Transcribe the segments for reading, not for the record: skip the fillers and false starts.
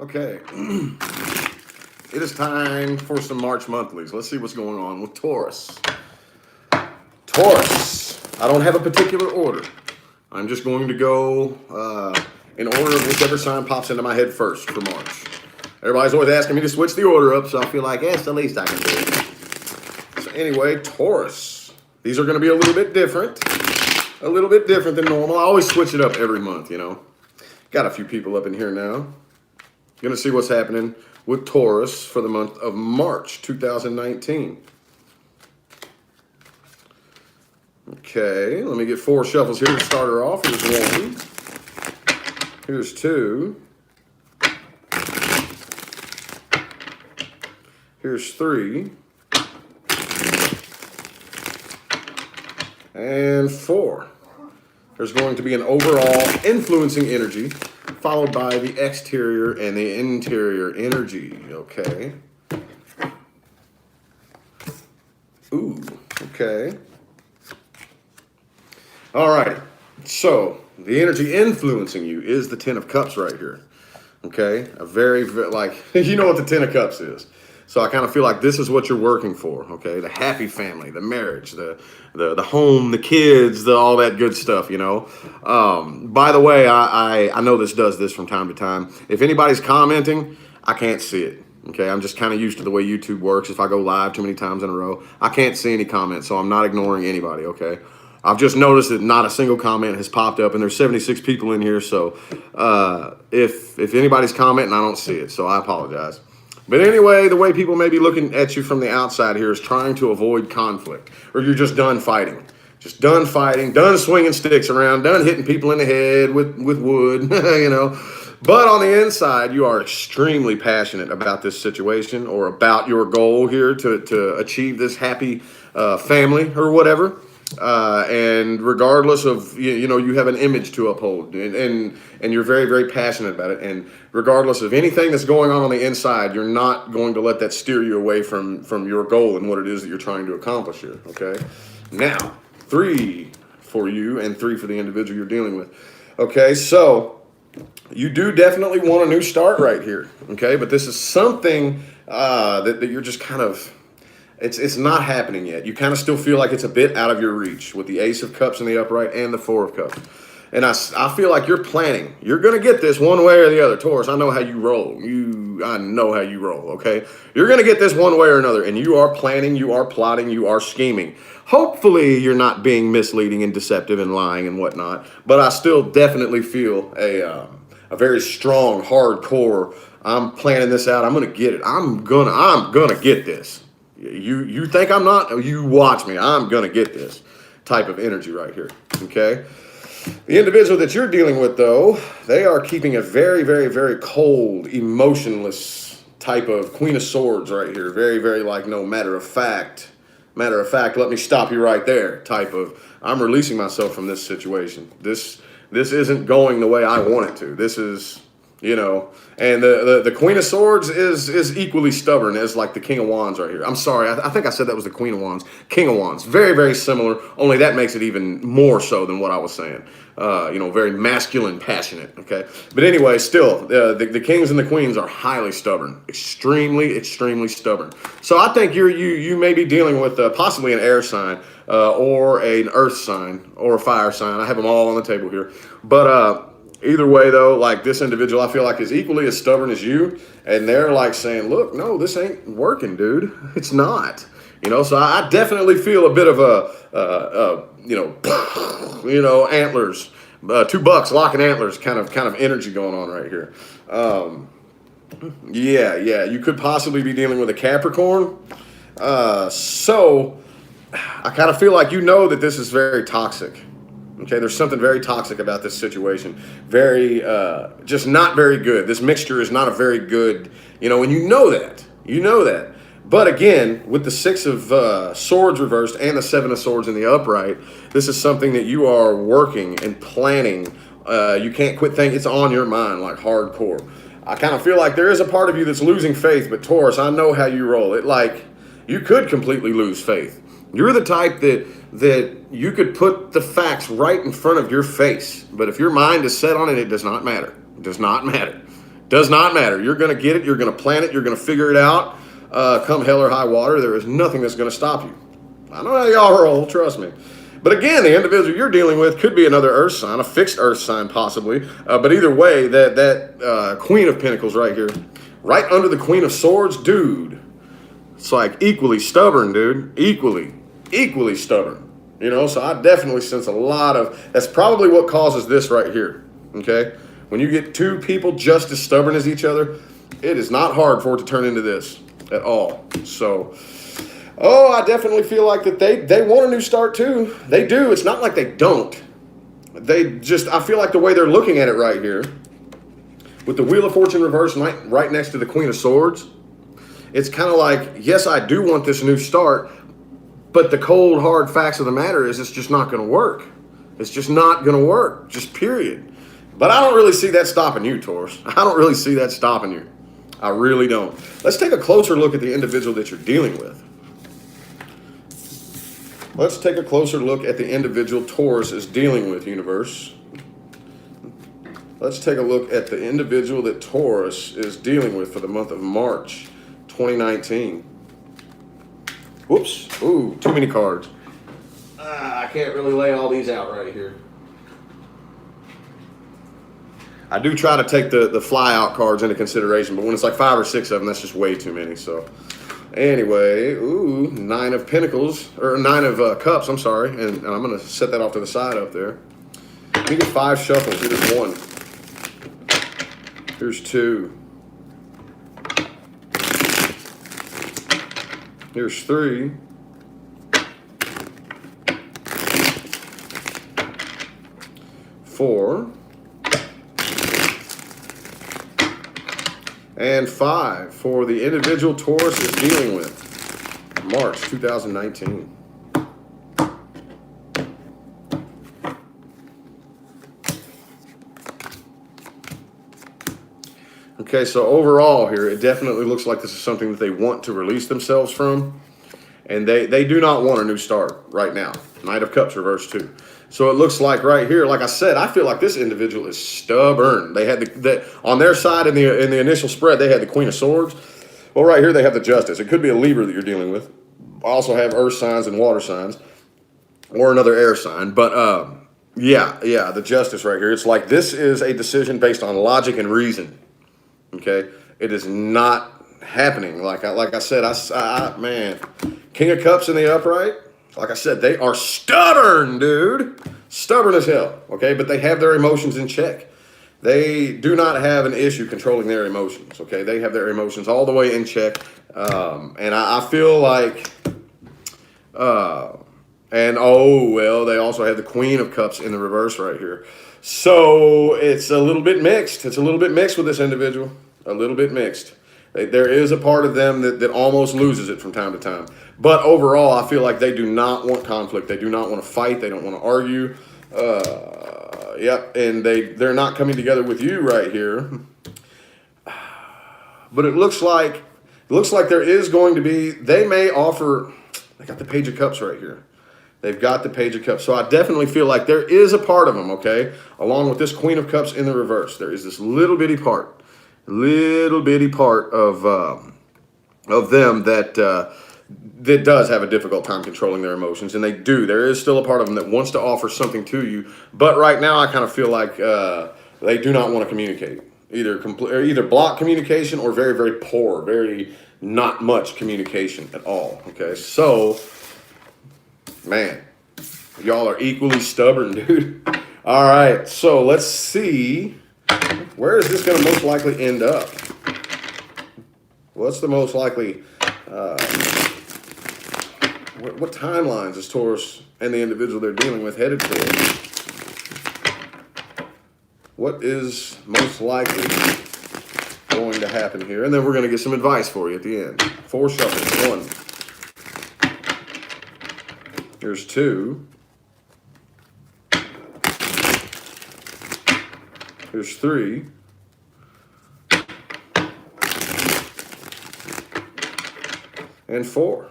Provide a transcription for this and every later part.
Okay, it is time for some March monthlies. Let's see what's going on with Taurus. Taurus, I don't have a particular order. I'm just going to go in order of whichever sign pops into my head first for March. Everybody's always asking me to switch the order up, so I feel like, it's the least I can do. So anyway, Taurus. These are going to be a little bit different. A little bit different than normal. I always switch it up every month, you know. Got a few people up in here now. Going to see what's happening with Taurus for the month of March 2019. Okay, let me get 4 shuffles here to start her off. Here's 1. Here's 2. Here's 3. And 4. There's going to be an overall influencing energy, followed by the exterior and the interior energy, okay? Ooh, okay. All right, so the energy influencing you is the Ten of Cups right here, okay? A very, like, you know what the Ten of Cups is. So I kind of feel like this is what you're working for, okay? The happy family, the marriage, the home, the kids, all that good stuff, you know? By the way, I know this does this from time to time. If anybody's commenting, I can't see it, okay? I'm just kind of used to the way YouTube works. If I go live too many times in a row, I can't see any comments, so I'm not ignoring anybody, okay? I've just noticed that not a single comment has popped up, and there's 76 people in here, so if anybody's commenting, I don't see it, so I apologize. But anyway, the way people may be looking at you from the outside here is trying to avoid conflict, or you're just done fighting. Just done fighting, done swinging sticks around, done hitting people in the head with wood, you know. But on the inside, you are extremely passionate about this situation or about your goal here to achieve this happy family or whatever. And regardless of, you know, you have an image to uphold and you're very, very passionate about it. And regardless of anything that's going on the inside, you're not going to let that steer you away from your goal and what it is that you're trying to accomplish here. Okay. Now, 3 for you and 3 for the individual you're dealing with. Okay. So you do definitely want a new start right here. Okay. But this is something, that you're just kind of, it's not happening yet. You kind of still feel like it's a bit out of your reach with the Ace of Cups in the upright and the 4 of Cups. And I feel like you're planning. You're going to get this one way or the other. Taurus, I know how you roll. I know how you roll, okay? You're going to get this one way or another. And you are planning, you are plotting, you are scheming. Hopefully you're not being misleading and deceptive and lying and whatnot. But I still definitely feel a very strong, hardcore, I'm planning this out. I'm going to get it. I'm gonna get this. You think I'm not? You watch me. I'm going to get this type of energy right here, okay? The individual that you're dealing with, though, they are keeping a very, very, very cold, emotionless type of Queen of Swords right here. Very, very like, no, matter of fact, let me stop you right there type of, I'm releasing myself from this situation. This isn't going the way I want it to. This is... You know, and the Queen of Swords is equally stubborn as like the King of Wands right here. I'm sorry, I think I said that was the Queen of Wands. King of Wands, very, very similar, only that makes it even more so than what I was saying. You know, very masculine, passionate, okay? But anyway, still, the kings and the queens are highly stubborn, extremely, extremely stubborn. So I think you may be dealing with possibly an air sign or an earth sign or a fire sign. I have them all on the table here. But either way, though, like this individual, I feel like is equally as stubborn as you, and they're like saying, "Look, no, this ain't working, dude. It's not." You know, so I definitely feel a bit of antlers, 2 bucks locking antlers, kind of energy going on right here. Yeah, you could possibly be dealing with a Capricorn. So I kind of feel like you know that this is very toxic. Okay, there's something very toxic about this situation. Very, just not very good. This mixture is not a very good, you know, and you know that. You know that. But again, with the 6 of Swords reversed and the 7 of Swords in the upright, this is something that you are working and planning. You can't quit thinking. It's on your mind, like hardcore. I kind of feel like there is a part of you that's losing faith, but Taurus, I know how you roll. It like, you could completely lose faith. You're the type that you could put the facts right in front of your face. But if your mind is set on it, it does not matter. It does not matter. Does not matter. You're going to get it. You're going to plan it. You're going to figure it out. Come hell or high water, there is nothing that's going to stop you. I know how y'all roll, trust me. But again, the individual you're dealing with could be another earth sign, a fixed earth sign possibly. But either way, that Queen of Pentacles right here, right under the Queen of Swords, dude, it's like equally stubborn, dude. Equally stubborn. You know, so I definitely sense a lot of, that's probably what causes this right here, okay? When you get two people just as stubborn as each other, it is not hard for it to turn into this at all. So, I definitely feel like that they want a new start too. They do. It's not like they don't. They just, I feel like the way they're looking at it right here, with the Wheel of Fortune reversed right next to the Queen of Swords, it's kind of like, yes, I do want this new start, but the cold, hard facts of the matter is it's just not going to work. It's just not going to work, just period. But I don't really see that stopping you, Taurus. I don't really see that stopping you. I really don't. Let's take a closer look at the individual that you're dealing with. Let's take a closer look at the individual Taurus is dealing with, universe. Let's take a look at the individual that Taurus is dealing with for the month of March 2019. Whoops. Ooh, too many cards. I can't really lay all these out right here. I do try to take the fly out cards into consideration, but when it's like 5 or 6 of them, that's just way too many. So anyway, ooh, 9 of Pentacles, or 9 of Cups, I'm sorry. And I'm going to set that off to the side up there. Let me get 5 shuffles. Here's 1. Here's 2. Here's 3. 4. And 5 for the individual Taurus is dealing with March 2019. Okay, so overall here, it definitely looks like this is something that they want to release themselves from. And they do not want a new start right now. Knight of Cups reversed too. So it looks like right here, like I said, I feel like this individual is stubborn. They had on their side in the initial spread, they had the Queen of Swords. Well, right here they have the Justice. It could be a Libra that you're dealing with. Also have earth signs and water signs, or another air sign. But yeah, the Justice right here. It's like this is a decision based on logic and reason. Okay, it is not happening. Like I said, man, King of Cups in the upright. Like I said, they are stubborn, dude. Stubborn as hell, okay? But they have their emotions in check. They do not have an issue controlling their emotions, okay? They have their emotions all the way in check. And I feel like, they also have the Queen of Cups in the reverse right here. So it's a little bit mixed. It's a little bit mixed with this individual. A little bit mixed. There is a part of them that almost loses it from time to time. But overall, I feel like they do not want conflict. They do not want to fight. They don't want to argue. And they're not coming together with you right here. But it looks like there is going to be, they may offer, they got the Page of Cups right here. They've got the Page of Cups. So I definitely feel like there is a part of them, okay, along with this Queen of Cups in the reverse. There is this little bitty part of them that does have a difficult time controlling their emotions, and they do. There is still a part of them that wants to offer something to you, but right now I kind of feel like they do not want to communicate. Either block communication or very, very poor, very not much communication at all. Okay, so man, y'all are equally stubborn, dude. All right, so let's see. Where is this going to most likely end up? What's the most likely, what timelines is Taurus and the individual they're dealing with headed for? What is most likely going to happen here? And then we're going to get some advice for you at the end. 4 shuffles. 1. Here's 2. Here's 3. And 4.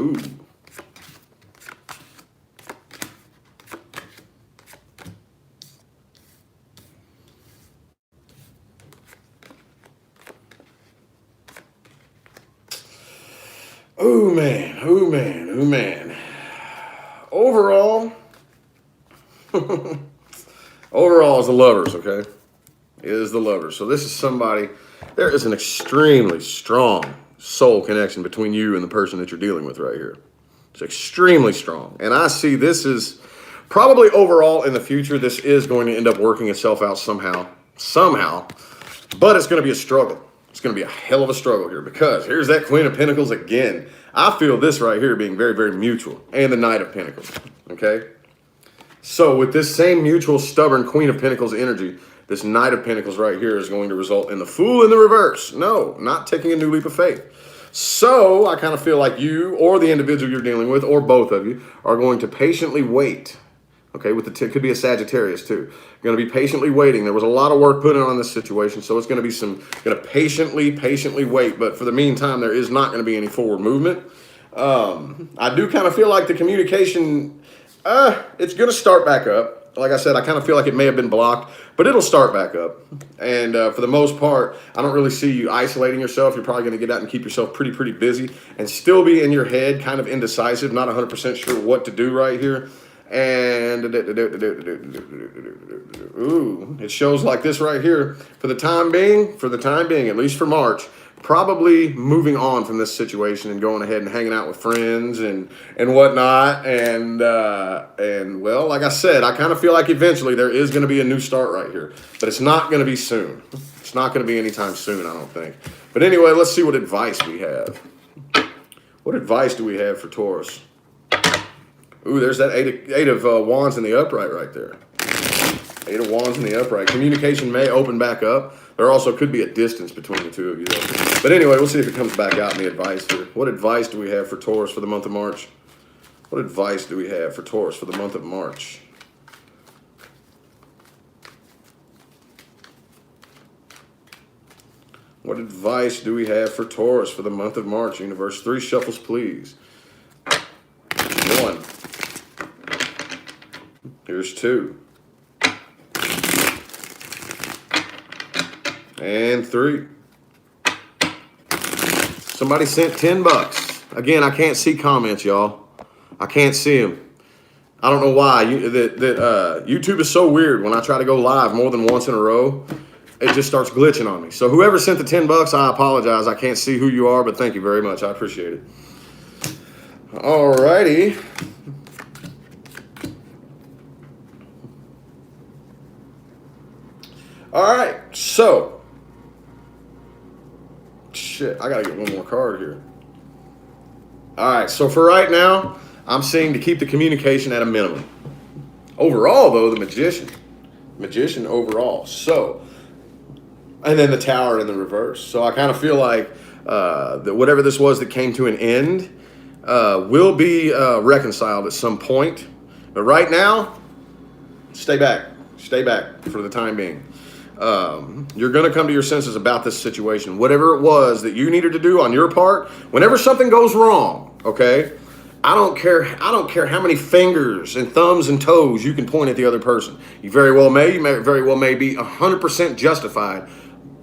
Ooh. Oh man, oh man, oh man. Overall, overall is the Lovers, okay? It is the Lovers. So this is somebody, there is an extremely strong soul connection between you and the person that you're dealing with right here. It's extremely strong. And I see this is probably overall in the future, this is going to end up working itself out somehow, but it's going to be a struggle. It's going to be a hell of a struggle here because here's that Queen of Pentacles again. I feel this right here being very, very mutual, and the Knight of Pentacles, okay? So with this same mutual, stubborn Queen of Pentacles energy, this Knight of Pentacles right here is going to result in the Fool in the reverse. No, not taking a new leap of faith. So I kind of feel like you or the individual you're dealing with, or both of you, are going to patiently wait. Okay, with the could be a Sagittarius too. You're going to be patiently waiting. There was a lot of work put in on this situation, so it's going to be going to patiently wait. But for the meantime, there is not going to be any forward movement. I do kind of feel like the communication, it's going to start back up. Like I said, I kind of feel like it may have been blocked, but it'll start back up. And for the most part, I don't really see you isolating yourself. You're probably going to get out and keep yourself pretty busy and still be in your head, kind of indecisive, not 100% sure what to do right here. And ooh, it shows like this right here. For the time being, at least for March, probably moving on from this situation and going ahead and hanging out with friends and whatnot. And well, like I said, I kind of feel like eventually there is going to be a new start right here, but it's not going to be soon. It's not going to be anytime soon, I don't think. But anyway, let's see what advice we have. What advice do we have for Taurus? Ooh, there's that eight of wands in the upright right there. 8 of wands in the upright. Communication may open back up. There also could be a distance between the two of you, though. But anyway, we'll see if it comes back out in the advice here. What advice do we have for Taurus for the month of March? What advice do we have for Taurus for the month of March? What advice do we have for Taurus for the month of March? Universe, 3 shuffles, please. 1. Here's 2. And 3. Somebody sent $10. Again, I can't see comments, y'all. I can't see them. I don't know why. YouTube is so weird. When I try to go live more than once in a row, it just starts glitching on me. So whoever sent the $10, I apologize. I can't see who you are, but thank you very much. I appreciate it. All righty. All right, so, shit, I gotta get one more card here. All right, so for right now, I'm seeing to keep the communication at a minimum. Overall, though, the Magician overall. So, and then the Tower in the reverse. So I kind of feel like that whatever this was that came to an end will be reconciled at some point. But right now, stay back for the time being. You're going to come to your senses about this situation. Whatever it was that you needed to do on your part, whenever something goes wrong, okay? I don't care how many fingers and thumbs and toes you can point at the other person. You very well may be 100% justified,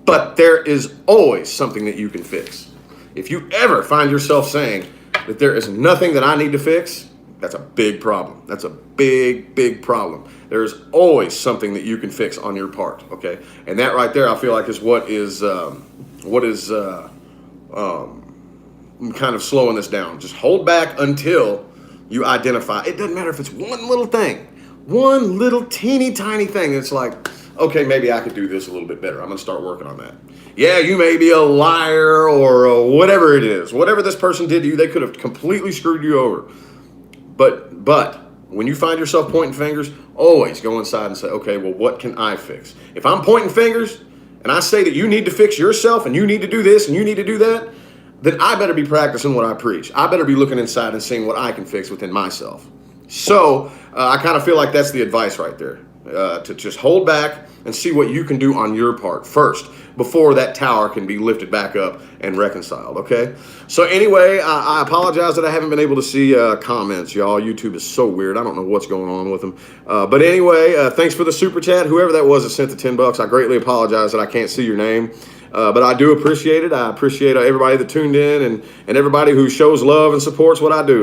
but there is always something that you can fix. If you ever find yourself saying that there is nothing that I need to fix, that's a big problem. That's a big problem. There's always something that you can fix on your part, okay? And that right there, I feel like is what is kind of slowing this down. Just hold back until you identify. It doesn't matter if it's one little thing, one little teeny tiny thing. It's like, okay, maybe I could do this a little bit better. I'm going to start working on that. Yeah, you may be a liar or whatever it is. Whatever this person did to you, they could have completely screwed you over. But when you find yourself pointing fingers, always go inside and say, okay, well, what can I fix? If I'm pointing fingers and I say that you need to fix yourself and you need to do this and you need to do that, then I better be practicing what I preach. I better be looking inside and seeing what I can fix within myself. So I kind of feel like that's the advice right there. to just hold back and see what you can do on your part first before that tower can be lifted back up and reconciled. Okay. So anyway, I apologize that I haven't been able to see comments, y'all. YouTube is so weird. I don't know what's going on with them. But anyway, thanks for the super chat. Whoever that was that sent the $10, I greatly apologize that I can't see your name. But I do appreciate it. I appreciate everybody that tuned in and everybody who shows love and supports what I do.